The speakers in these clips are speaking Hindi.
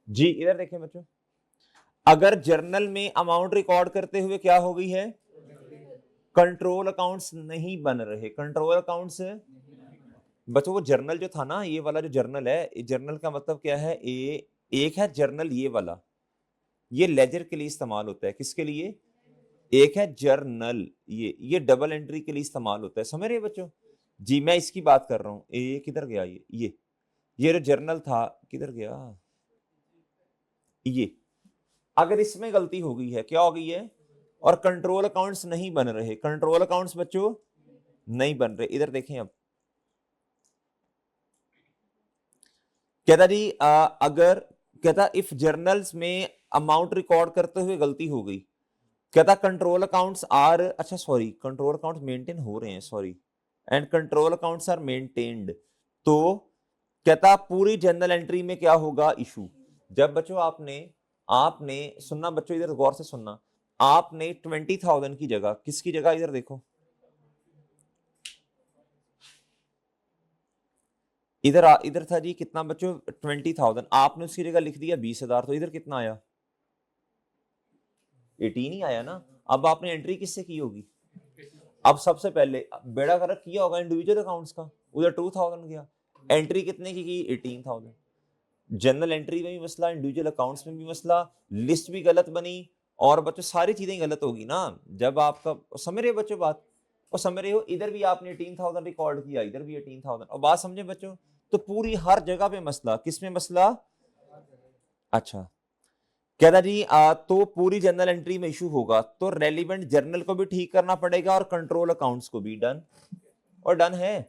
जी इधर देखें बच्चों, अगर जर्नल में अमाउंट रिकॉर्ड करते हुए क्या हो गई है, कंट्रोल अकाउंट्स नहीं बन रहे, कंट्रोल अकाउंट्स बच्चों वो जर्नल जो था ना, ये वाला जो जर्नल है, जर्नल का मतलब क्या है, एक है जर्नल ये वाला, ये लेजर के लिए इस्तेमाल होता है, किसके लिए, एक है जर्नल, ये डबल एंट्री के लिए इस्तेमाल होता है, समझ रहे हैं बच्चों। जी मैं इसकी बात कर रहा हूं, ये किधर गया, ये जो जर्नल था किधर गया, ये अगर इसमें गलती हो गई है, क्या हो गई है, और कंट्रोल अकाउंट्स नहीं बन रहे, कंट्रोल अकाउंट्स बच्चों नहीं बन रहे, इधर देखें अब कहता जी अगर कहता इफ जर्नल्स में अमाउंट रिकॉर्ड करते हुए गलती हो गई, कहता कंट्रोल अकाउंट्स आर, अच्छा सॉरी कंट्रोल अकाउंट्स मेंटेन हो रहे हैं, sorry, and control accounts are maintained, तो कहता पूरी जर्नल एंट्री में क्या होगा, इशू। जब बच्चों आपने आपने सुनना बच्चों, इधर गौर से सुनना, आपने 20,000 की जगह, किसकी जगह, इधर देखो, इधर था जी कितना बच्चों, 20,000, आपने उसकी जगह लिख दिया 20,000, तो इधर कितना आया, 18 ही आया ना। अब आपने एंट्री किससे की होगी, अब सबसे पहले बेड़ा गर्क किया होगा इंडिविजुअल अकाउंट्स का, उधर 2,000 गया, एंट्री कितने की 18,000, जनरल एंट्री में भी मसला, इंडिविजुअल अकाउंट्स में भी मसला, लिस्ट भी गलत बनी, और बच्चों सारी चीजें गलत होगी ना, जब आपका, समझ रहे हो बच्चों बात, और समझ रहे हो, इधर भी आपने 18,000 रिकॉर्ड किया, इधर भी 18,000, और बात समझे बच्चों, तो पूरी हर जगह पे मसला, किस में मसला, अच्छा कहता जी तो पूरी जर्नल एंट्री में इशू होगा, तो रेलिवेंट जर्नल को भी ठीक करना पड़ेगा और कंट्रोल अकाउंट्स को भी, डन, और डन है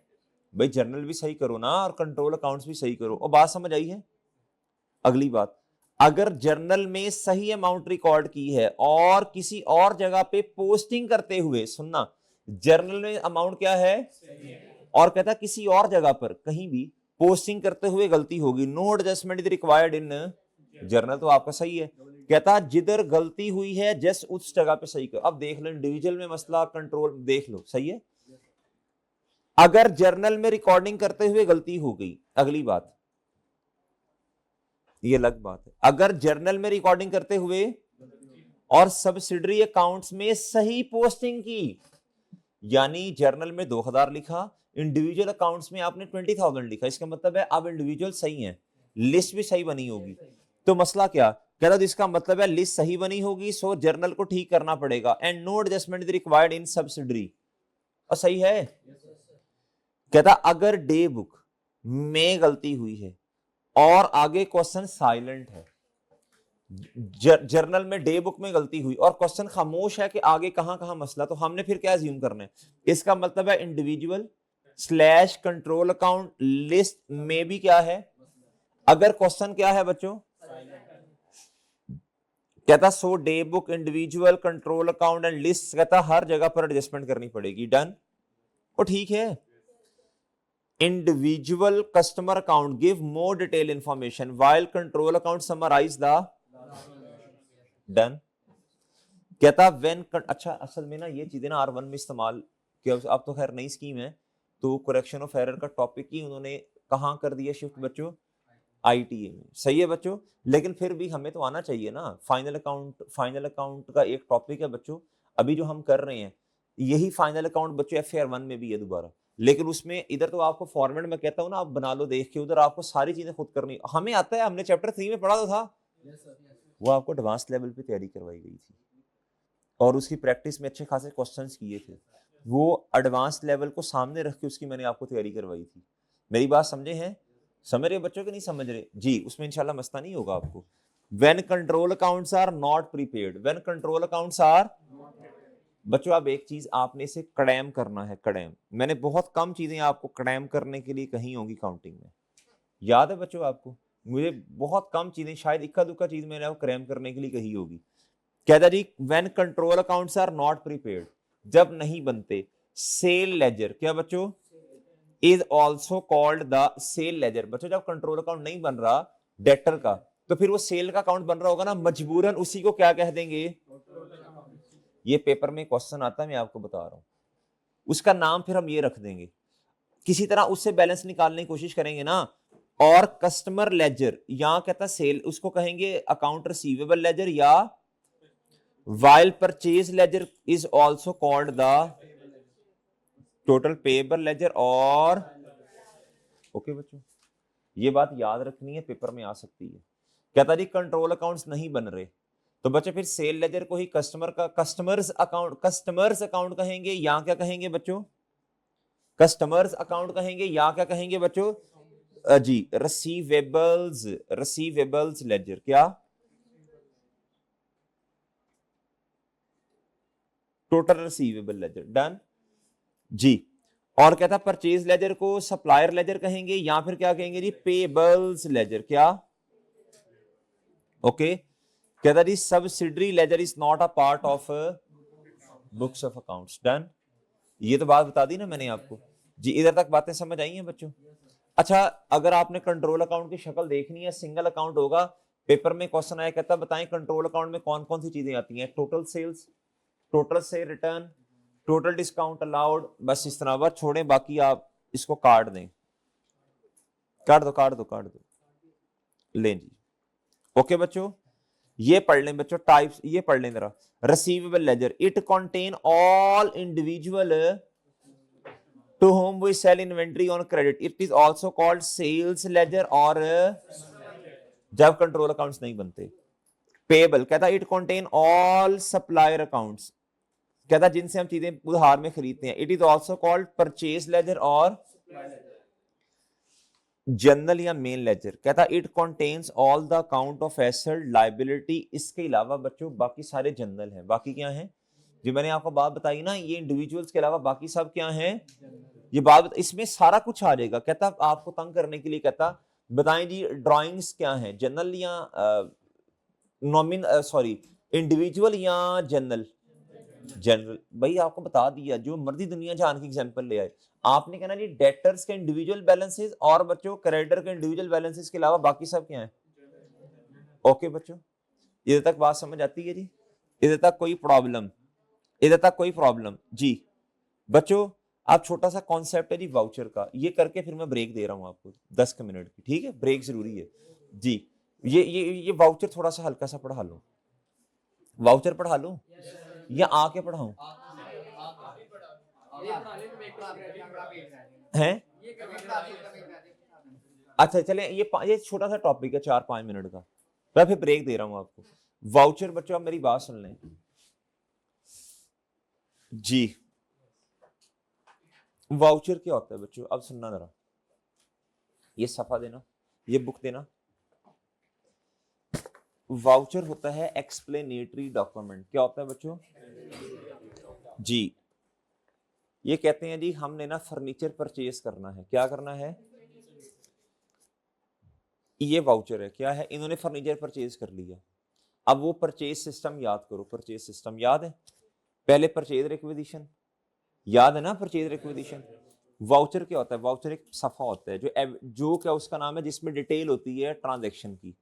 भाई, जर्नल भी सही करो ना और कंट्रोल अकाउंट्स भी सही करो, और बात समझ आई है। अगली बात, अगर जर्नल में सही अमाउंट रिकॉर्ड की है और किसी और जगह पे पोस्टिंग करते हुए, सुनना, जर्नल में अमाउंट क्या है, और कहता किसी और जगह पर कहीं भी पोस्टिंग करते हुए गलती होगी, no adjustment is required in journal, तो आपका सही है। कहता जिधर गलती हुई है जस्ट उस जगह पे सही करो, अब देख लो इंडिविजुअल में मसला, कंट्रोल देख लो, सही है। अगर जर्नल में रिकॉर्डिंग करते हुए गलती हो गई, अगली बात, ये अलग बात है, अगर जर्नल में रिकॉर्डिंग करते हुए और सब्सिडरी अकाउंट्स में सही पोस्टिंग की, यानी जर्नल में 2,000 लिखा, इंडिविजुअल अकाउंट्स में आपने 20,000 लिखा, इसका मतलब है अब इंडिविजुअल सही है, लिस्ट भी सही बनी होगी, तो मसला क्या कहता, इसका मतलब है लिस्ट सही बनी होगी, सो जर्नल को ठीक करना पड़ेगा, and no adjustment is required in subsidiary, और सही है। कहता अगर डे बुक में गलती हुई है और आगे क्वेश्चन साइलेंट है, जर्नल में डे बुक में गलती हुई और क्वेश्चन खामोश है कि आगे कहां कहां मसला, तो हमने फिर क्या अज्यूम करना है, इसका मतलब है individual slash control account list में भी क्या है, अगर क्वेश्चन क्या है बच्चों, कहता so day book individual control account and list, कहता हर जगह पर एडजस्टमेंट करनी पड़ेगी, डन, वो ठीक है। Individual customer account give more detail information while control account summarise the, done. कहता व्हेन, अच्छा असल में ना ये चीजें ना R1 में इस्तेमाल किया, अब तो खैर नई स्कीम है, तो करेक्शन ऑफ एरर का टॉपिक ही उन्होंने कहां कर दिया शिफ्ट बच्चों, ITA में, सही है बच्चों, लेकिन फिर भी हमें तो आना चाहिए ना, फाइनल अकाउंट का एक टॉपिक है बच्चों, अभी जो हम कर रहे हैं यही फाइनल अकाउंट बच्चों FAR1 में भी है दोबारा, लेकिन उसमें इधर तो आपको फॉर्मेट में कहता हूं ना, आप बना लो देख के, उधर आपको सारी चीजें खुद करनी, हमें आता है, हमने चैप्टर 3 में पढ़ा तो था, वो आपको एडवांस लेवल पे तैयारी करवाई गई थी, और उसकी प्रैक्टिस में अच्छे खासे क्वेश्चंस किए थे, वो एडवांस लेवल को सामने रख के उसकी मैंने आपको तैयारी करवाई थी, मेरी बात समझे हैं, समझ रहे बच्चों के नहीं समझ रहे जी, उसमें इंशाल्लाह मसला नहीं होगा आपको। When control accounts are not prepaid, when control accounts are, बच्चों अब एक चीज आपने इसे कड़ैम करना है, कड़ैम, मैंने बहुत कम चीजें आपको कड़ैम करने के लिए कही होंगी काउंटिंग में, याद है बच्चों आपको, मुझे बहुत कम चीजें, शायद इक्का दुक्का चीज मैंने आपको क्रैम करने के लिए कही होगी। कहता जी when control accounts are not prepared, जब नहीं बनते, सेल लेजर, क्या बच्चों, is also called the sale ledger, बच्चों जब कंट्रोल अकाउंट नहीं बन रहा डेटर का, तो फिर वो सेल का अकाउंट बन रहा होगा ना, मजबूरन उसी को क्या कह देंगे, ये पेपर में क्वेश्चन आता है, मैं आपको बता रहा हूं, उसका नाम फिर हम ये रख देंगे, किसी तरह उससे बैलेंस निकालने की कोशिश करेंगे ना, और कस्टमर लेजर, यहां कहता सेल उसको कहेंगे अकाउंट रिसीवेबल लेजर, या while purchase ledger is also called the total payable ledger और ओके बच्चों, ये बात याद रखनी है, पेपर में आ सकती है। कहता जी कंट्रोल अकाउंट्स नहीं बन रहे, तो बच्चे फिर सेल लेजर को ही कस्टमर्स अकाउंट कहेंगे, या क्या कहेंगे बच्चों, कस्टमर्स अकाउंट कहेंगे, या क्या कहेंगे बच्चों, जी रिसीवेबल्स लेजर, क्या टोटल रिसीवेबल लेजर, डन जी। और कहता परचेज लेजर को सप्लायर लेजर कहेंगे, या फिर क्या कहेंगे जी, पेबल्स लेजर, क्या ओके। कहता जी subsidiary ledger is not a part of books of accounts, done. ये तो बात बता दी ना मैंने आपको जी, इधर तक बातें समझ आई हैं बच्चों। अच्छा, अगर आपने कंट्रोल अकाउंट की शक्ल देखनी है, सिंगल अकाउंट होगा, पेपर में क्वेश्चन आया, कहता बताएं कंट्रोल अकाउंट में कौन कौन सी चीजें आती हैं, टोटल सेल्स, टोटल से रिटर्न, टोटल डिस्काउंट अलाउड, बस इस तरह बस छोड़ें, बाकी आप इसको काट दें, काट दो लें जी। ओके बच्चों, ये पढ़ लें बच्चों, टाइप्स ये पढ़ लें जरा। Receivable ledger, it contain all individual to whom we sell inventory on credit, it is also called sales ledger, और जब कंट्रोल अकाउंट्स नहीं बनते। पेबल कहता it contain all supplier accounts, कहता जिनसे हम चीजें उधार में खरीदते हैं, it is also called purchase laser और जनरल या मेन लेजर। कहता it contains all the account of asset liability, इसके अलावा बच्चों बाकी सारे जनरल हैं। बाकी क्या हैं, जो मैंने आपको बात बताई ना, ये इंडिविजुअल्स के अलावा बाकी सब क्या हैं, ये बात इसमें सारा कुछ आ जाएगा। कहता आपको तंग करने के लिए कहता बताएं जी ड्राइंग्स क्या हैं, जनरल या सॉरी इंडिविजुअल या जनरल, जनरल। भाई आपको बता दिया, जो मर्जी दुनिया जान की एग्जांपल ले आए, आपने कहना जी डेटर्स के इंडिविजुअल बैलेंसेस और बच्चों क्रेडिटर के इंडिविजुअल बैलेंसेस के अलावा बाकी सब क्या है। ओके बच्चों, इधर तक बात समझ आती है जी, इधर तक कोई प्रॉब्लम, इधर तक कोई प्रॉब्लम जी। बच्चों आप छोटा सा कॉन्सेप्ट है जी वाउचर का, ये करके फिर मैं ब्रेक दे रहा हूं आपको 10 मिनट की, ठीक है, ब्रेक जरूरी है जी। ये वाउचर थोड़ा सा हल्का सा पढ़ा लो, वाउचर पढ़ा लो या आके पढ़ाऊं हैं। अच्छा चले, ये छोटा सा टॉपिक है 4-5 मिनट का, मैं फिर ब्रेक दे रहा हूं आपको। वाउचर बच्चों आप मेरी बात सुन लें जी। वाउचर क्या होता है बच्चों, अब सुनना जरा, ये सफा देना, ये बुक देना। वाउचर होता है एक्सप्लेनेटरी डॉक्यूमेंट, क्या होता है बच्चों जी। ये कहते हैं जी हमने ना फर्नीचर परचेज करना है, क्या करना है, ये वाउचर है, क्या है, इन्होंने फर्नीचर परचेज कर लिया। अब वो परचेज सिस्टम याद करो, परचेज सिस्टम याद है, पहले परचेज रिक्विजिशन याद है ना, परचेज रिक्विजिशन। वाउचर क्या होता है, वाउचर एक सफा होता है जो क्या उसका नाम है, जिसमें डिटेल होती है ट्रांजैक्शन की।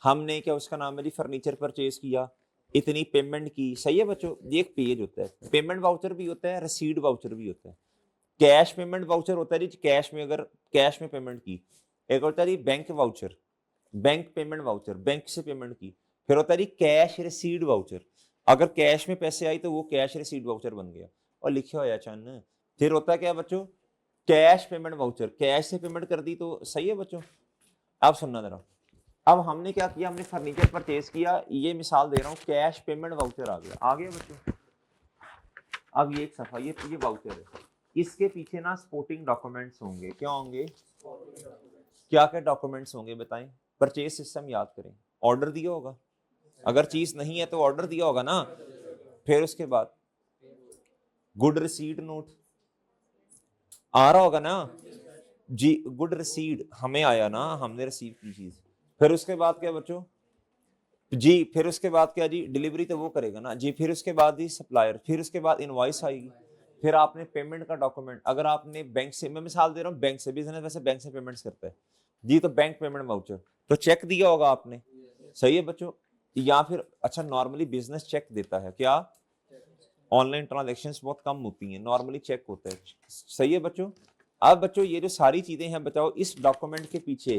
हमने क्या उसका नाम है जी फर्नीचर परचेज किया, इतनी पेमेंट की, सही है बच्चों। ये एक पेज होता है, पेमेंट वाउचर भी होता है, रसीद वाउचर भी होता है। कैश पेमेंट वाउचर होता है जी, कैश में अगर कैश में पेमेंट की। एक होता है जी bank voucher, bank payment voucher, bank से पेमेंट की। फिर होता है जी कैश रिसीड वाउचर, अगर कैश में पैसे आई तो वो कैश रिसीड वाउचर बन गया और लिखे होया चन्न। फिर होता है क्या बच्चों, कैश पेमेंट वाउचर, कैश से पेमेंट कर दी तो सही है बच्चों। अब सुनना जरा, अब हमने क्या किया, हमने फर्नीचर परचेज किया, ये मिसाल दे रहा हूं, कैश पेमेंट वाउचर आ गया बच्चों। अब ये एक सफा, ये वाउचर है, इसके पीछे ना सपोर्टिंग डॉक्यूमेंट्स होंगे, क्या होंगे, क्या क्या डॉक्यूमेंट्स होंगे बताएं। परचेज सिस्टम याद करें, ऑर्डर दिया होगा, अगर चीज नहीं है तो ऑर्डर दिया होगा ना। फिर उसके बाद गुड रिसीट नोट आ रहा होगा ना जी, गुड रिसीट हमें आया ना, हमने रिसीव की चीज। फिर उसके बाद क्या बच्चों जी, फिर उसके बाद क्या जी, डिलीवरी तो वो करेगा ना जी। फिर उसके बाद ही सप्लायर, फिर उसके बाद इनवॉइस आएगी। फिर आपने पेमेंट का डॉक्यूमेंट, अगर आपने बैंक से, मैं मिसाल दे रहा हूँ, बैंक से, बिजनेस वैसे बैंक से पेमेंट्स करता है जी, तो बैंक पेमेंट वाउचर, तो चेक दिया होगा आपने, सही है बच्चों। या फिर अच्छा नॉर्मली बिजनेस चेक देता है, क्या ऑनलाइन ट्रांजैक्शंस बहुत कम होती हैं, नॉर्मली चेक होता है, सही है बच्चों। अब बच्चों ये जो सारी चीजें हैं बताओ इस डॉक्यूमेंट के पीछे,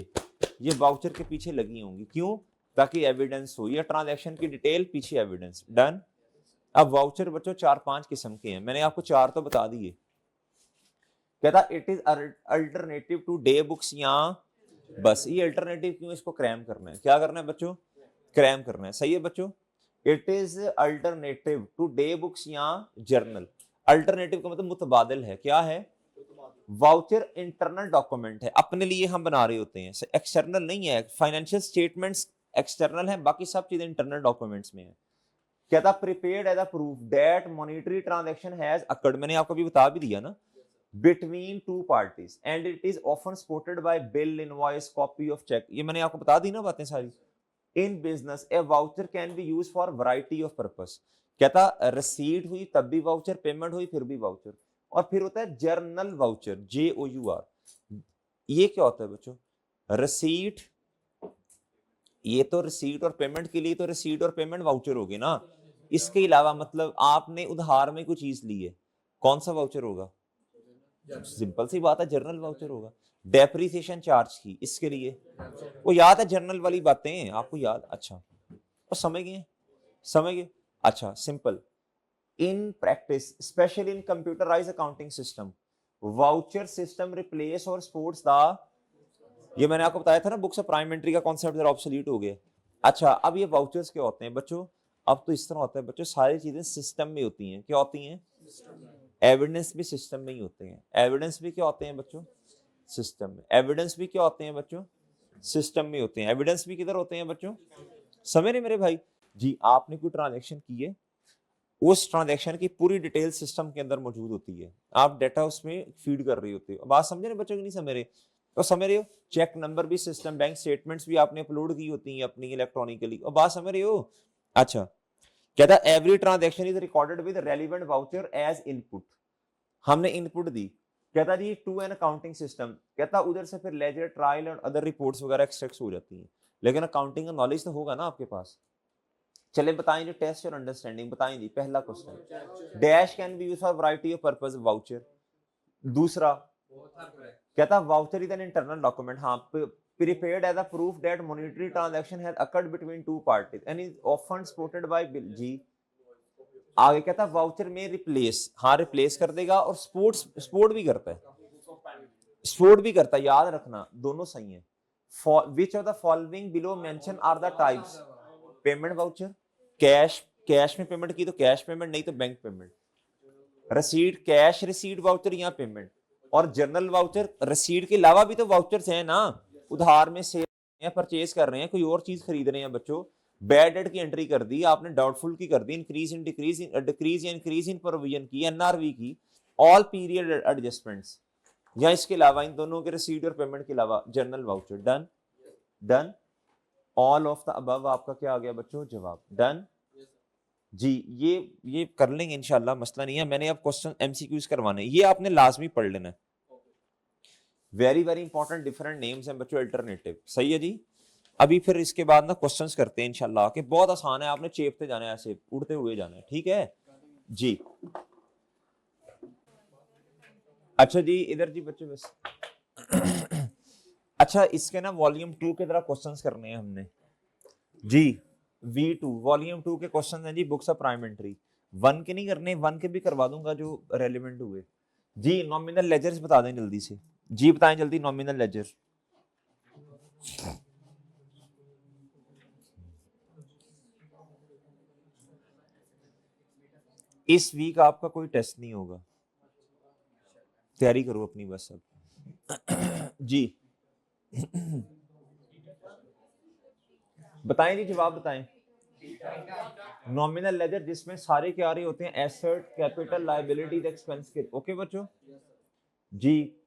ये वाउचर के पीछे लगी होंगी, क्यों? ताकि एविडेंस हो, ये ट्रांजैक्शन की डिटेल पीछे एविडेंस। डन। अब वाउचर बच्चों 4-5 किस्म के हैं, मैंने आपको 4 तो बता दिए। कहता it is alternative to day books, या बस ये अल्टरनेटिव क्यों, इसको क्रैम करना है। क्या करना है बच्चों? क्रैम करना है। सही है बच्चों। It is alternative to day books या जर्नल। अल्टरनेटिव का मतलब मुतबादिल है। क्या है? वाउचर इंटरनल डॉक्यूमेंट है, अपने लिए हम बना रहे होते हैं, एक्सटर्नल नहीं है। फाइनेंशियल स्टेटमेंट्स एक्सटर्नल है, बाकी सब चीजें इंटरनल डॉक्यूमेंट्स में है। कहता prepared as a proof that monetary transaction has occurred, मैंने आपको भी बता भी दिया ना, between two parties and it is often supported by bill, invoice, copy of cheque. ये मैंने आपको बता दी ना बातें सारी। In business a voucher can be use for variety of purpose. कहता रिसीट हुई तब भी वाउचर, पेमेंट हुई फिर भी वाउचर। और फिर होता है जर्नल वाउचर, JOUR। ये क्या होता है बच्चों? रिसीट, ये तो रिसीट और पेमेंट के लिए तो रिसीट और पेमेंट वाउचर होगी ना। इसके अलावा मतलब आपने उधार में कोई चीज ली है, कौन सा वाउचर होगा? सिंपल सी बात है, जर्नल वाउचर होगा। डेप्रिसिएशन चार्ज की, इसके लिए वो याद है जर्नल वाली बातें आपको याद? अच्छा, और समझ गए? समझ गए? अच्छा, simple. In practice specially in computerise accounting system, voucher system replace और सपोर्ट्स द, ये मैंने आपको बताया था ना, बुक्स ऑफ प्राइम एंट्री का कॉन्सेप्ट जरा ऑब्सोल्यूट हो गया। अच्छा, अब ये वाउचर्स क्या होते हैं बच्चों? अब तो इस तरह होता है बच्चों, सारी चीजें सिस्टम में होती हैं। क्या होती हैं? एविडेंस भी सिस्टम में ही होते हैं। एविडेंस भी क्या होते हैं बच्चों? सिस्टम में। एविडेंस भी क्या होते हैं बच्चों? सिस्टम में होते हैं। एविडेंस भी किधर होते हैं बच्चों? समझ रहे मेरे भाई जी? आपने कोई ट्रांजैक्शन की है, उस ट्रांजैक्शन की पूरी डिटेल सिस्टम के अंदर मौजूद होती है, आप डाटा उसमें फीड कर रही होती हो। बात समझ रहे बच्चों की नहीं समझ रहे? तो समझ रहे हो? चेक नंबर भी सिस्टम, बैंक स्टेटमेंट्स भी आपने अपलोड की होती हैं अपनी इलेक्ट्रॉनिकली, और बात समझ रहे हो? अच्छा, कहता every transaction is recorded with relevant voucher as input, हमने इनपुट दी। कहता जी टू एन अकाउंटिंग सिस्टम, कहता उधर से फिर लेजर, ट्रायल और अदर रिपोर्ट्स वगैरह एक्सट्रैक्ट हो जाती हैं। लेकिन अकाउंटिंग का नॉलेज तो होगा ना आपके पास। चले बताएं जो टेस्ट और अंडरस्टैंडिंग बताएं जी। पहला question, dash can be used for variety of purpose voucher. दूसरा कहता voucher is an internal document, हाँ, prepared as a proof that monetary transaction has occurred between two parties and is often supported by bill। जी आगे कहता वाउचर में रिप्लेस, हाँ रिप्लेस कर देगा, और सपोर्ट भी करता है, सपोर्ट भी करता है, याद रखना दोनों सही है। Which of the following below mention are the types? Payment voucher, cash में पेमेंट की तो कैश पेमेंट, नहीं तो बैंक पेमेंट। रसीद, कैश रिसीट वाउचर या पेमेंट। और जर्नल वाउचर, रसीद के अलावा भी तो वाउचर्स हैं ना, उधार में सेल हैं, परचेज कर रहे हैं, कोई और चीज खरीद रहे हैं बच्चों, बैड डेट की एंट्री कर दी आपने, डाउटफुल की कर दी, इंक्रीज इन डिक्रीज या इंक्रीज इन प्रोविजन की, NRV की, ऑल पीरियड एडजस्टमेंट्स, या इसके अलावा इन दोनों के रिसीट और पेमेंट के अलावा journal voucher. Done. Done. All of the above आपका क्या आ गया बच्चों? जवाब। डन जी। ये कर लेंगे इंशाल्लाह, मसला नहीं है। मैंने अब क्वेश्चन MCQs करवाने, ये आपने लाजमी पढ़ लेना है। Very very important, different names हैं बच्चों, अल्टरनेटिव। सही है जी। अभी फिर इसके बाद ना क्वेश्चंस करते हैं इंशाल्लाह, कि बहुत आसान है, आपने चेपते जाना है, ऐसे उड़ते हुए जाना है, ठीक है जी। अच्छा जी, इधर जी बच्चों बस अच्छा, इसके ना वॉल्यूम 2 के तरह क्वेश्चंस करने हैं हमने जी। V2 वॉल्यूम 2 के क्वेश्चन हैं जी, बुक्स ऑफ प्राइम एंट्री। 1 के नहीं करने, 1 के भी करवा दूंगा जो रेलिवेंट हुए जी। नॉमिनल लेजर्स बता दें जल्दी से जी, बताएं जल्दी नॉमिनल लेजर। इस वीक आपका कोई टेस्ट नहीं होगा, तैयारी करो अपनी बस सब जी। बताएं जी, जवाब बताएं। नॉमिनल लेजर जिसमें सारे क्या रहे होते हैं, एसेट, कैपिटल, लायबिलिटीज, एक्सपेंस के। ओके बच्चों जी,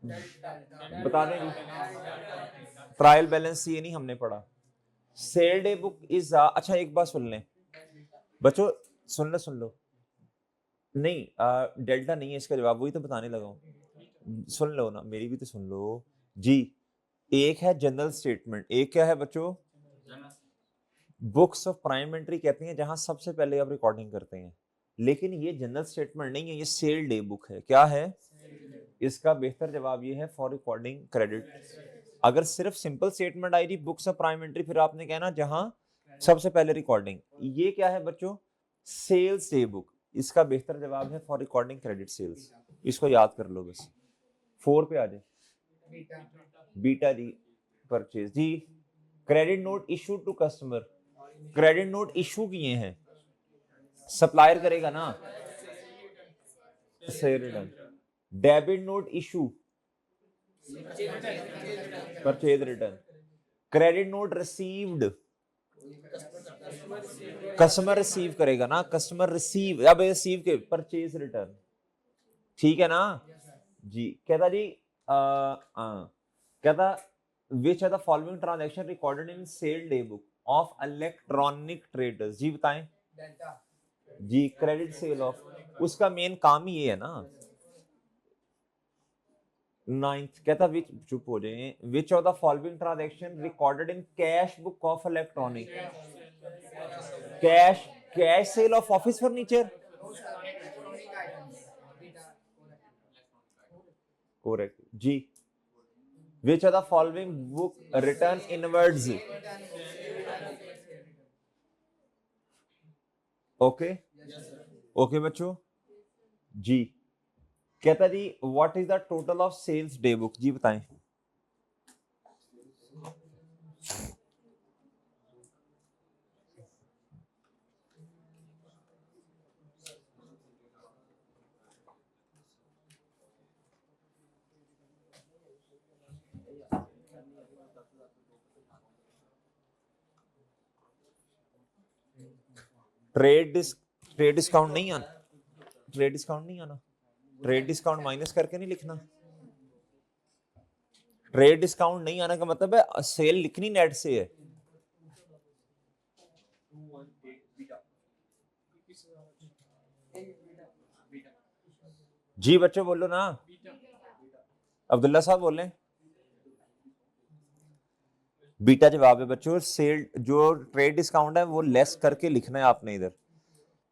बता दें जी। ट्रायल बैलेंस ये नहीं हमने पढ़ा। सेल डे बुक इज, अच्छा एक बात सुन लें बच्चों, सुन लो। नहीं डेल्टा नहीं है इसका जवाब, वही तो बताने लगा हूं, सुन लो ना, मेरी भी तो सुन लो जी। एक है जनरल स्टेटमेंट, एक क्या है बच्चों? बुक्स ऑफ प्राइम एंट्री कहते हैं जहां सबसे पहले आप रिकॉर्डिंग करते हैं, लेकिन ये जनरल स्टेटमेंट नहीं है, ये सेल डे बुक है। क्या है? इसका बेहतर जवाब ये है फॉर रिकॉर्डिंग क्रेडिट। अगर सिर्फ सिंपल स्टेटमेंट आई थी बुक्स ऑफ प्राइम एंट्री, फिर आपने कहना जहां सबसे पहले रिकॉर्डिंग। ये क्या है बच्चों? Sales day book. इसका बेहतर जवाब है फॉर रिकॉर्डिंग क्रेडिट सेल्स। इसको याद कर लो बस। 4 पे आ जाए। बीटा जी परचेज जी। Credit note issue to customer. Credit note issue किए हैं, सप्लायर करेगा ना, sale return. Debit note issue, purchase return. Credit note received, customer receive करेगा ना, कस्टमर रिसीव, अब रिसीव के परचेज रिटर्न। ठीक है ना जी। कहता जी कहता which are the following transaction recorded in sale day book of electronic traders. जी बताएं जी। क्रेडिट सेल ऑफ, उसका मेन काम ही ये है ना। 9th कहता विच, चुप हो जाए, which of the following transaction recorded in cash book of electronic. Cash, cash sale of office furniture. Correct जी। Which are the following book return inwards. Okay okay बच्चों जी। कहता जी what is the total of sales day book. जी बताएं। ट्रेड डिस्काउंट नहीं आना, ट्रेड डिस्काउंट नहीं आना, ट्रेड डिस्काउंट माइनस करके नहीं लिखना। ट्रेड डिस्काउंट नहीं आने का मतलब है सेल लिखनी नेट से है। जी बच्चों बोलो ना, अब्दुल्ला साहब बोले। बीटा जवाब है बच्चों। सेल जो ट्रेड डिस्काउंट है वो लेस करके लिखना है आपने इधर।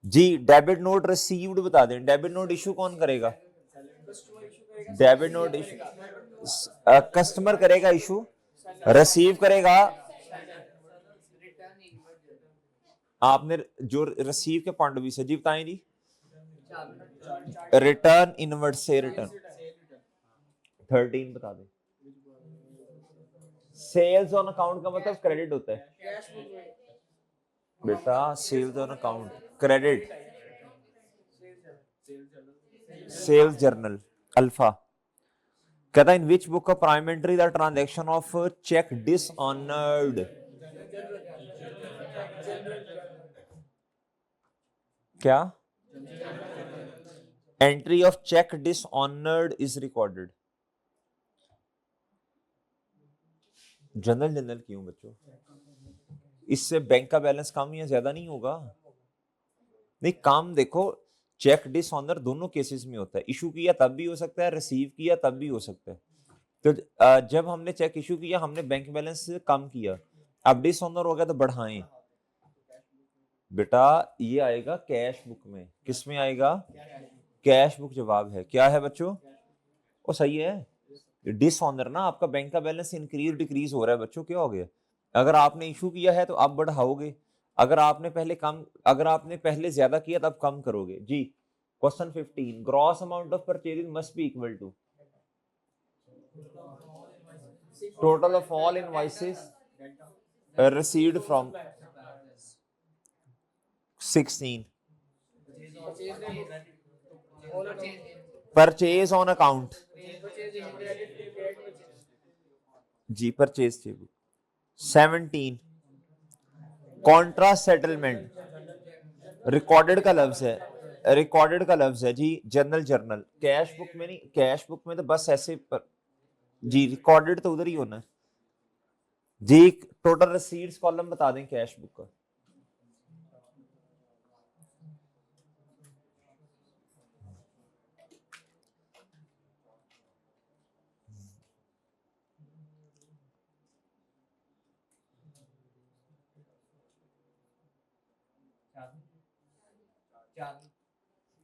जी डेबिट नोट रिसीव्ड बता दें। डेबिट नोट इशू कौन करेगा? डेबिट नोट इशू कस्टमर करेगा इशू, रिसीव करेगा आपने जो रिसीव के पॉइंट ऑफ व्यू से। जी बताएं जी। रिटर्न इनवर्ड से रिटर्न 13 बता दें। सेल्स ऑन अकाउंट का मतलब क्रेडिट होता है बेटा। Sales on account credit, sales journal alpha. कहता in which book of prime entry the transaction of cheque dishonoured. क्या? Entry of cheque dishonoured is recorded. Journal journal क्यों बच्चों? इससे बैंक का बैलेंस कम या ज्यादा नहीं होगा? नहीं, काम देखो, चेक डिसऑनर दोनों केसेस में होता है। इशू किया तब भी हो सकता है, रिसीव किया तब भी हो सकता है। तो जब हमने चेक इशू किया हमने बैंक बैलेंस कम किया, अब डिसऑनर हो गया तो बढ़ाएं। बेटा ये आएगा कैश बुक में। किस में आएगा? कैश बुक जवाब है। क्या है बच्चों? वो सही है। डिसऑनर ना, आपका बैंक का बैलेंस इंक्रीज डिक्रीज हो रहा है बच्चों। क्या हो गया? अगर आपने इशू किया है तो आप बढ़ाओगे, अगर आपने पहले कम, अगर आपने पहले ज्यादा किया तब कम करोगे। जी question 15 gross amount of purchase must be equal to total of all invoices received from 16 purchase on account। जी purchase table 17 contrast settlement. Recorded का लफ्ज है, रिकॉर्डेड का लफ्ज है जी। जर्नल जर्नल कैश बुक में नहीं, कैश बुक में तो बस ऐसे पर, जी रिकॉर्डेड तो उधर ही होना है जी। टोटल रिसीट्स कॉलम बता दें कैश बुक का।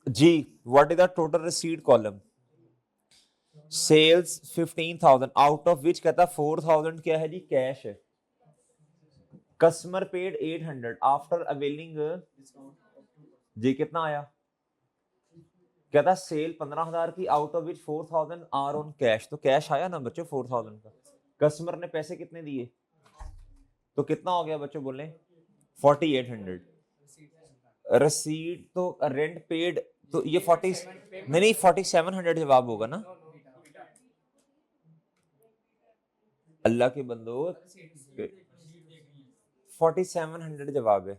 जी what is the total receipt column? Sales 15,000 out of which कहता 4,000 क्या है जी कैश है। कस्टमर पेड 800 आफ्टर अवेलिंग जी कितना आया कहता सेल 15,000 की out of which 4,000 are on cash, तो कैश आया ना बच्चों 4,000 का। कस्टमर ने पैसे कितने दिए तो कितना हो गया बच्चों बोले 4,800। रसीद तो रेंट पेड तो ये 40 नहीं 4,700 जवाब होगा ना। अल्लाह के बंदो 4,700 जवाब है,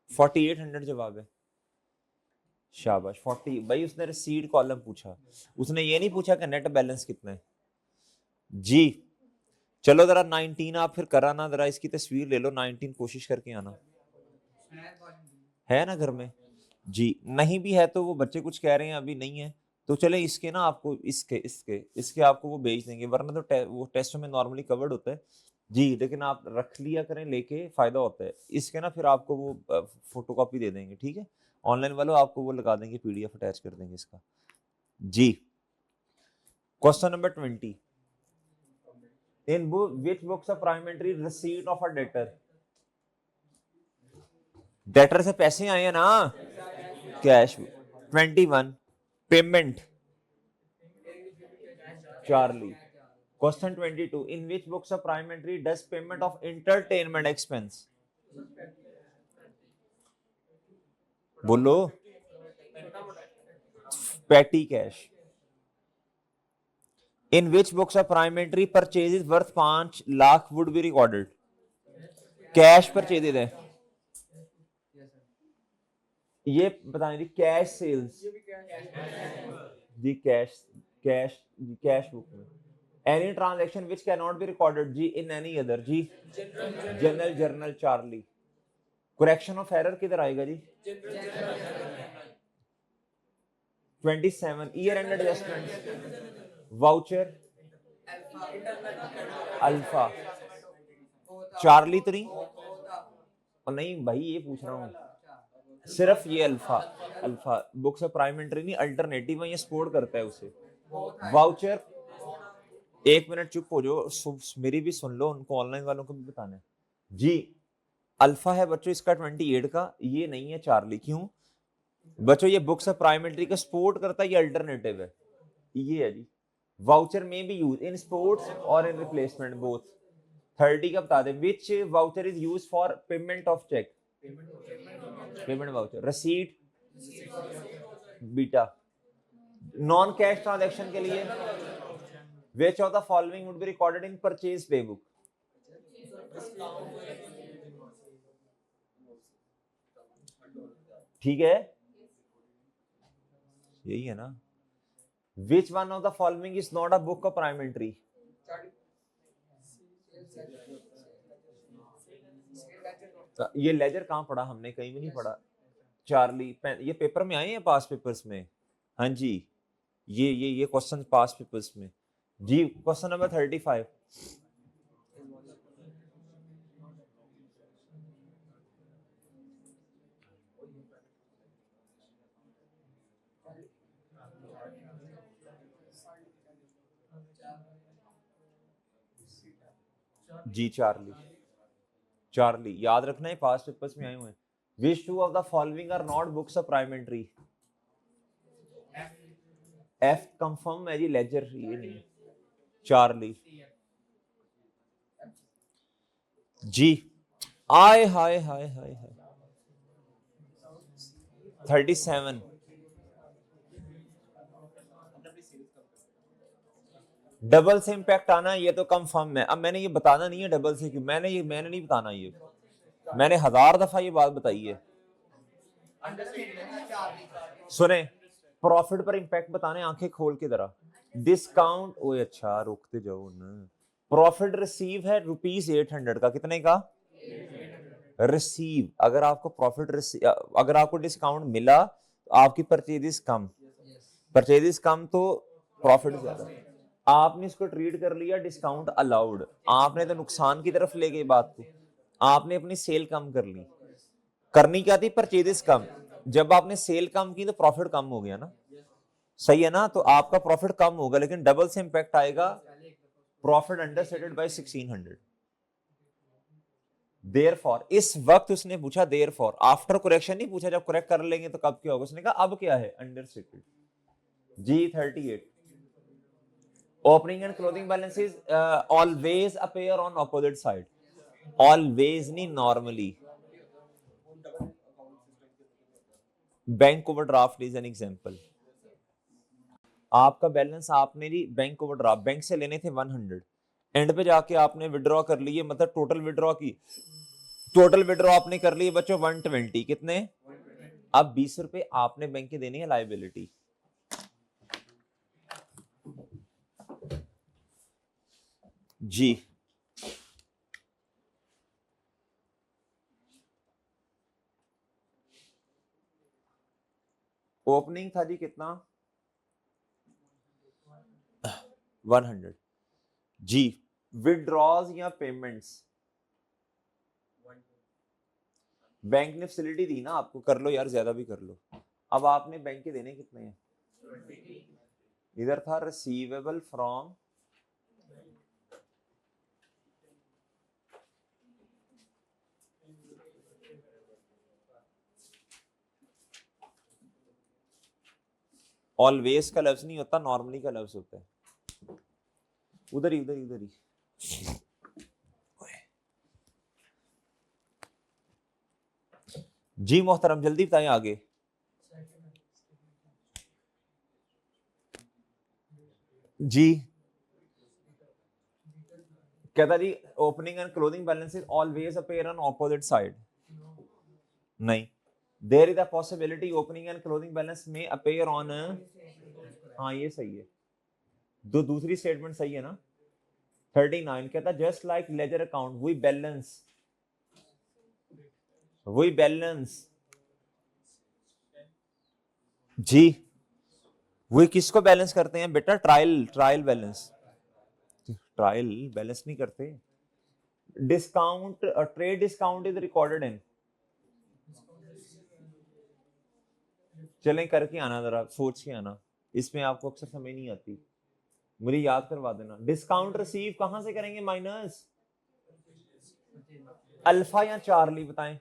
4,800 जवाब है। शाबाश 40 भाई उसने रसीड कॉलम पूछा, उसने ये नहीं पूछा कि नेट बैलेंस कितना है जी। चलो जरा 19 आप फिर कराना, जरा इसकी तस्वीर ले लो 19 कोशिश करके आना है ना घर में जी। नहीं भी है तो वो बच्चे कुछ कह रहे हैं अभी नहीं है तो चले इसके ना आपको इसके आपको वो भेज देंगे, वरना तो वो टेस्ट में नॉर्मली कवर्ड होता है जी, लेकिन आप रख लिया करें लेके फायदा होता है इसके ना, फिर आपको वो फोटोकॉपी दे देंगे ठीक है। ऑनलाइन वालों आपको वो लगा देंगे पीडीएफ अटैच कर देंगे इसका जी। Question number 20 in which books of primarily receipt of a debtor, debtor से पैसे आए हैं ना cash. 21 payment Charlie. Question 22 in which books of primarily does payment of entertainment expense, बोलो petty cash। in which books of primarily purchases worth 5 lakh would be recorded, cash purchases है ये बताएं जी। कैश सेल्स जी कैश बुक में। Any transaction which can not be recorded जी इन एनी अदर जी general journal Charlie. Correction of error किधर आएगा जी 27 year end adjustment voucher alpha Charlie तो नहीं, और नहीं भाई ये पूछ रहा हूँ सिर्फ ये अल्फा बुक्स ऑफ प्राइमेंट्री नहीं अल्टरनेटिव है, ये सपोर्ट करता है उसे। वाउचर एक मिनट चुप हो जाओ मेरी भी सुन लो, उनको ऑनलाइन वालों को भी बताना है जी। अल्फा है बच्चों इसका 28 का, ये नहीं है चार्ली। क्यों बच्चों ये बुक्स ऑफ प्राइमेट्री का सपोर्ट करता है, ये अल्टरनेटिव है, ये है जी। वाउचर में भी यूज इन स्पोर्ट्स और इन रिप्लेसमेंट बोथ। 30 का बता दे which voucher is use for payment of cheque, payment voucher. Receipt बीटा। नॉन कैश ट्रांजैक्शन के लिए which of the following would be recorded in purchase playbook, ठीक है यही है ना। which one of the following is not a book of prime entry, ये लेजर कहां पढ़ा हमने, कहीं भी नहीं पढ़ा चार्ली। ये पेपर में आए हैं पास पेपर्स में, हाँ जी ये क्वेश्चन पास पेपर्स में जी। क्वेश्चन नंबर 35 जी चार्ली याद रखना है पास पेपर्स में आए हुए हैं। Which two of the following are not books of prime entry, F confirm है जी लेजर, ये नहीं है चार्ली जी। आय हाय हाय हाय हाय 37 डबल से इंपैक्ट आना ये तो कंफर्म है। अब मैंने ये बताना नहीं है डबल से क्यों, मैंने नहीं बताना, ये मैंने 1000 दफा ये बात बताई है। सुने प्रॉफिट पर इंपैक्ट बताने आंखें खोल के जरा। डिस्काउंट ओए अच्छा रोकते जाओ ना। प्रॉफिट रिसीव है ₹800 का, कितने का रिसीव। अगर आपको प्रॉफिट अगर आपको डिस्काउंट मिला तो आपकी परचेजेस कम तो प्रॉफिट ज्यादा। आपने इसको ट्रीट कर लिया डिस्काउंट अलाउड, आपने तो नुकसान की तरफ ले गए बात को, आपने अपनी सेल कम कर ली। करनी क्या थी परचेजेस कम, जब आपने सेल कम की तो प्रॉफिट कम हो गया ना। सही है ना, तो आपका प्रॉफिट कम होगा लेकिन डबल से इंपैक्ट आएगा, प्रॉफिट अंडरस्टेटेड बाय 1600। देयरफॉर, इस वक्त उसने पूछा देयरफॉर, आफ्टर करेक्शन नहीं पूछा, जब करेक्ट कर लेंगे तो कब क्या होगा, उसने कहा अब क्या है, understated. G38, opening and closing balances always appear on opposite side, always नहीं, normally. Bank overdraft is an example. आपका बैलेंस आपने जी बैंक ओवरड्राफ्ट बैंक से लेने थे 100, एंड पे जाके आपने विड्रॉ कर लिए, मतलब टोटल विड्रॉ की, टोटल विड्रॉ आपने कर लिए बच्चों 120, कितने, अब 20 रुपए आपने बैंक के देने हैं लाइबिलिटी। जी ओपनिंग था जी कितना, 100। जी विड्रॉज या पेमेंट्स, बैंक ने फैसिलिटी दी ना आपको, कर लो यार, ज्यादा भी कर लो, अब आपने बैंक के देने कितने हैं, इधर था रिसीवेबल फ्रॉम, ऑलवेज का लफ्ज नहीं होता, नॉर्मली का लफ्ज होता है, उधर ही उधर ही उधर ही। जी मोहतरम जल्दी बताएं आगे। जी कहता जी opening and closing balances always appear on opposite side, नहीं, there is a possibility opening and closing balance में अपीयर ऑन, हाँ ये सही है, दो दूसरी स्टेटमेंट सही है ना। 39 कहता just like ledger account we balance जी, वही किसको बैलेंस करते हैं बेटा, ट्रायल बैलेंस, ट्रायल बैलेंस नहीं करते। Discount, trade discount is recorded इन, चलें करके आना, जरा सोच के आना, इसमें आपको अक्सर समझ नहीं आती, मुझे याद करवा देना। डिस्काउंट रिसीव कहां से करेंगे, माइनस अल्फा या चार्ली, बताएं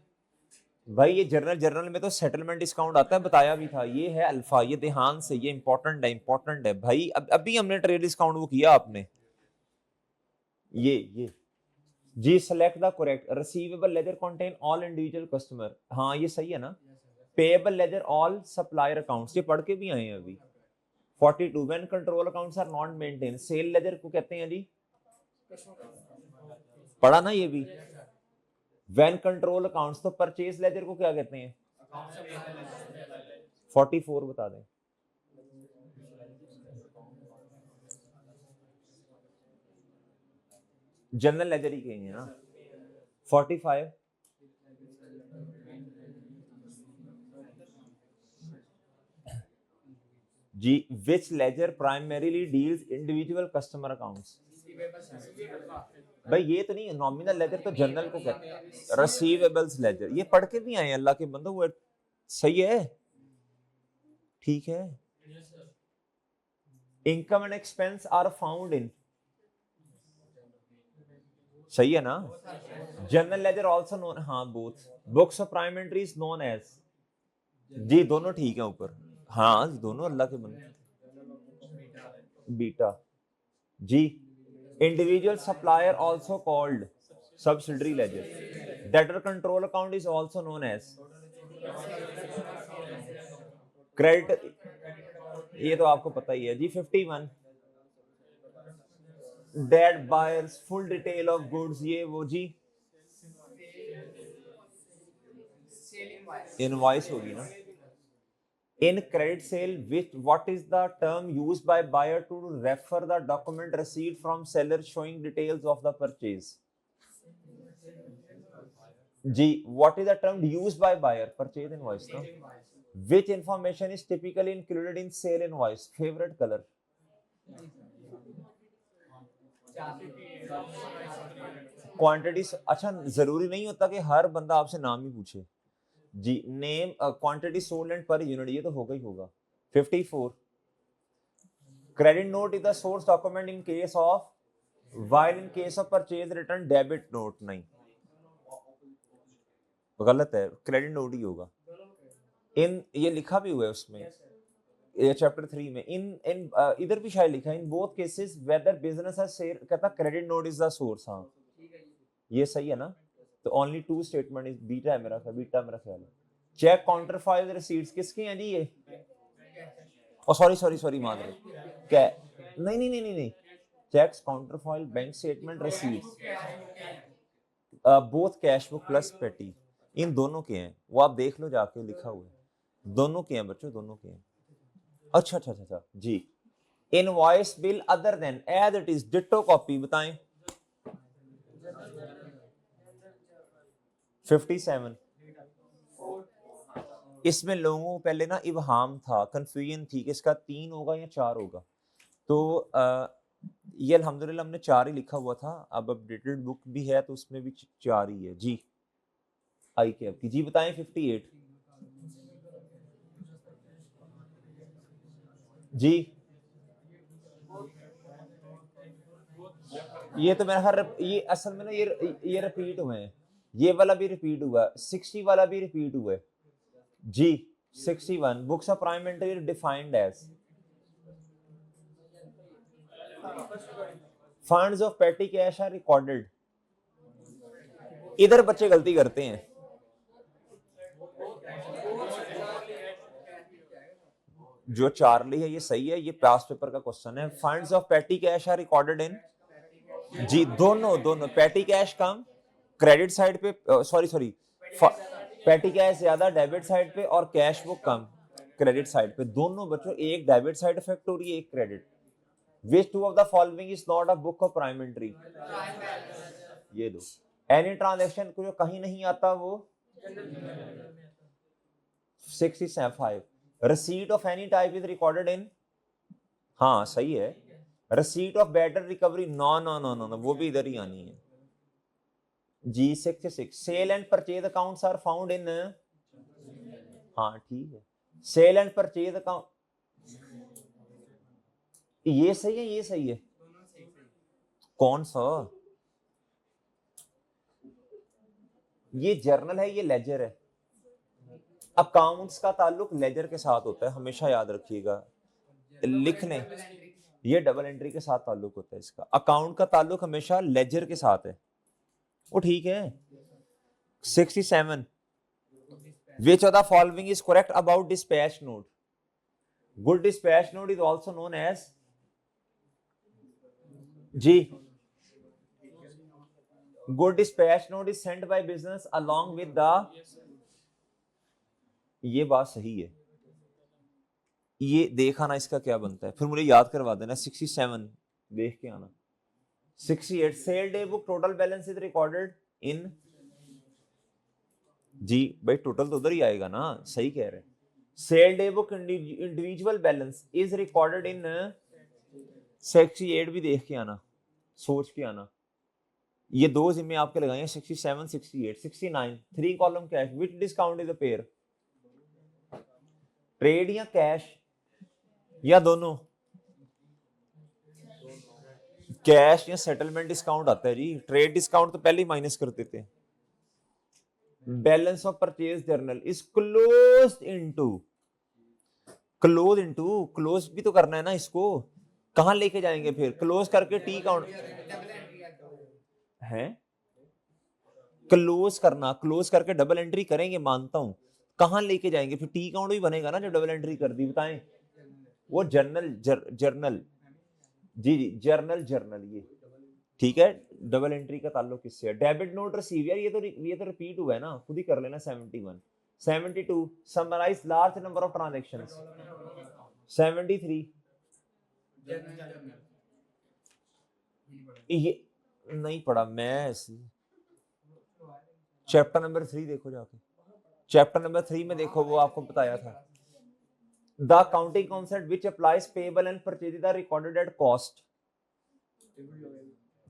भाई, ये जर्नल में तो सेटलमेंट डिस्काउंट आता है, बताया भी था, ये है अल्फा, ये ध्यान से, ये इंपॉर्टेंट है भाई, अभी हमने ट्रेड डिस्काउंट वो किया आपने, ये जी select the correct, receivable ledger contain all individual customer, हाँ ये सही है ना, payable ledger all supplier accounts, ये पढ़ के भी आए हैं अभी। 42 when control accounts are not maintain, sale ledger को कहते हैं जी, पढ़ा ना ये भी, व्हेन कंट्रोल अकाउंट्स, तो परचेज लेजर को क्या कहते हैं, 44 बता दें, जनरल लेजर ही कहेंगे ना। 45 जी which ledger primarily deals individual customer accounts, भाई ये तो नहीं, नॉमिनल लेजर तो जनरल को कहते हैं, रिसीवेबल्स लेजर, ये पढ़ के भी आए अल्लाह के बंदो, वो सही है, ठीक है। Income and expense are found in, सही है ना, जनरल लेजर आल्सो नोन, हाँ both, books of prime entries known as, जी दोनों ठीक है ऊपर, हाँ दोनों अल्लाह के बंदे, बीटा जी, individual supplier also called subsidiary ledger, debtor control account is also known as credit, ये तो आपको पता ही है जी। 51 date buyers full detail of goods, ये वो जी इनवॉइस होगी ना। In credit sale, which what is the term used by buyer to refer the document received from seller showing details of the purchase? G. What is the term used by buyer? Purchase invoice. No? Which information is typically included in sale invoice? Favorite color. Quantity, अच्छा जरूरी नहीं होता कि हर बंदा आपसे नाम ही पूछे जी, name quantity sold and per unit, ये तो होगा ही होगा। 54 credit note is the source document in case of, while in case of purchase return debit note नहीं, गलत है, क्रेडिट नोट ही होगा। इन ये लिखा भी हुआ है उसमें, ये चैप्टर 3 में, इन इन इधर भी शायद लिखा है, in both cases whether business has share, कहता credit note is the source. हाँ ये सही है ना, तो ओनली टू स्टेटमेंट इज बीटा है मेरा ख्याल है। चेक काउंटर फाइल रिसीट्स किसकी हैं जी ये? ओ सॉरी मान रहे क्या, नहीं, cheques counter file bank statement receipts both cash book plus petty, इन दोनों के हैं, वो आप देख लो जाके, लिखा हुआ है, दोनों के हैं बच्चों, दोनों के हैं। अच्छा जी। Invoice bill other than as it is ditto copy बताएं। 57 इसमें लोगों को पहले ना इबहाम था, कंफ्यूजन थी कि इसका 3 होगा या 4 होगा, तो ये अल्हम्दुलिल्लाह हमने 4 ही लिखा हुआ था, अब अपडेटेड बुक भी है तो उसमें भी 4 ही है जी। आई के आपकी जी बताएं। 58 जी, ये तो मेरा हर, ये असल में ना ये रिपीट हुए हैं, ये वाला भी रिपीट हुआ, 60 वाला भी रिपीट हुआ है जी। 61 books of prime interior defined as funds of petty cash are recorded. इधर बच्चे गलती करते हैं, जो चार्ली है ये सही है, ये पास्ट पेपर का क्वेश्चन है। Funds of petty cash are recorded in जी, दोनों petty cash come credit side पे, सॉरी पेटी कैश ज्यादा डेबिट साइड पे और cash book come credit side पे, दोनों बच्चों, एक डेबिट साइड इफेक्ट हो रही है, एक credit. Which two of the following is not a book of prime entry? ये दो। Any transaction को जो कहीं नहीं आता वो 65। Receipt of any type is recorded in, हाँ सही है। Receipt of better recovery, no, वो भी इधर ही आनी है जी। 66 Sale and purchase accounts are found in, हाँ ठीक है। Sale and purchase account, ये सही है, ये सही है, कौन सा? ये जर्नल है, ये लेजर है। अकाउंट्स का ताल्लुक लेजर के साथ होता है, हमेशा याद रखिएगा, लिखने, ये डबल एंट्री के साथ ताल्लुक होता है इसका। अकाउंट का ताल्लुक हमेशा लेजर के साथ है, वो ठीक है। 67 Which of the following is correct about dispatch note? Good dispatch note is also known as ji, good dispatch note is sent by business along with the, ये बात सही है, ये देख आना इसका क्या बनता है, फिर मुझे याद करवा देना। 67 देख के आना। 68 sale day book total balance is recorded in, जी भाई टोटल तो उधर ही आएगा ना, सही कह रहे हैं। Sale day book individual balance is recorded in 68 भी देख के आना, सोच के आना। ये दो जिम्मे आपके लगाए हैं, 67 68 69 3 column cash, which discount is a pair, trade या कैश या दोनों? कैश या सेटलमेंट डिस्काउंट आता है जी, ट्रेड डिस्काउंट तो पहले ही माइनस करते थे। Balance of purchase journal is closed into, close भी तो करना है ना इसको, कहां लेके जाएंगे फिर? क्लोज करके टी काउंट है, क्लोज करना, क्लोज करके डबल एंट्री करेंगे, मानता हूं, कहां लेके जाएंगे फिर? टी काउंट भी बनेगा ना जब डबल एंट्री कर दी, बताएं। वो जर्नल जी जर्नल ये ठीक है, डबल एंट्री का ताल्लुक किससे है? डेबिट नोट रिसीव, यार ये तो रिपीट हुआ है ना, खुद ही कर लेना। 71 72 summarise large number of transactions. 73 ये नहीं पढ़ा मैं, चैप्टर नंबर 3 देखो जाके, चैप्टर नंबर 3 में देखो, वो आपको बताया था। The counting concept which applies payable and purchase are recorded at cost.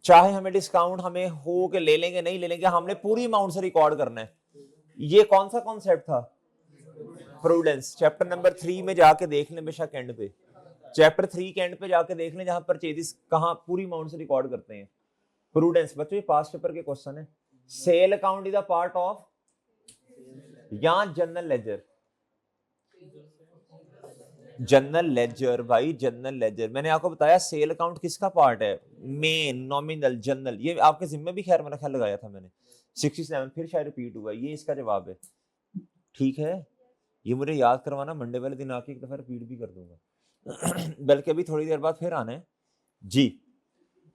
चाहे हमें डिस्काउंट हमें हो के ले लेंगे नहीं ले लेंगे, हमने पूरी अमाउंट से रिकॉर्ड करना है। ये कौन सा कॉन्सेप्ट था? प्रूडेंस। चैप्टर नंबर 3 में जाके देख लें बेशक एंड पे, चैप्टर 3 के एंड पे जाके देख लें, जहां परचेजेस कहां पूरी अमाउंट से रिकॉर्ड करते हैं। प्रूडेंस बच्चों ये पास्ट पेपर के क्वेश्चन है। Sale account is a part of या जनरल लेजर, जनरल लेजर भाई, जनरल लेजर। मैंने आपको बताया सेल अकाउंट किसका पार्ट है, मेन, नॉमिनल, जनरल। ये आपके जिम्मे भी खैर मेरा ख्याल लगाया था मैंने 67, फिर शायद रिपीट हुआ, ये इसका जवाब है। ठीक है, ये मुझे याद करवाना, मंडे वाले दिन आके एक दफा रिपीट भी कर दूंगा बल्कि अभी थोड़ी देर बाद फिर आना है जी।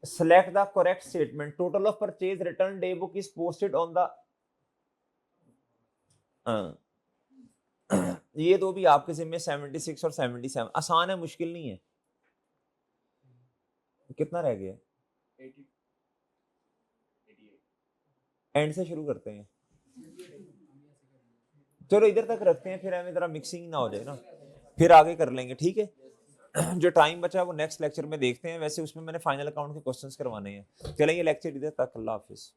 Select the correct statement, total of purchase return day book is posted on the, ये दो भी आपके जिम्मे 76 और 77, आसान है, मुश्किल नहीं है। कितना रह गया, 88 एंड से शुरू करते हैं, चलो इधर तक रखते हैं, फिर हमें जरा मिक्सिंग ना हो जाए ना, फिर आगे कर लेंगे, ठीक है। जो टाइम बचा है वो नेक्स्ट लेक्चर में देखते हैं, वैसे उसमें मैंने फाइनल अकाउंट के क्वेश्चंस करवाने हैं। चलेंगे लेक्चर इधर तक, अल्लाह हाफिज।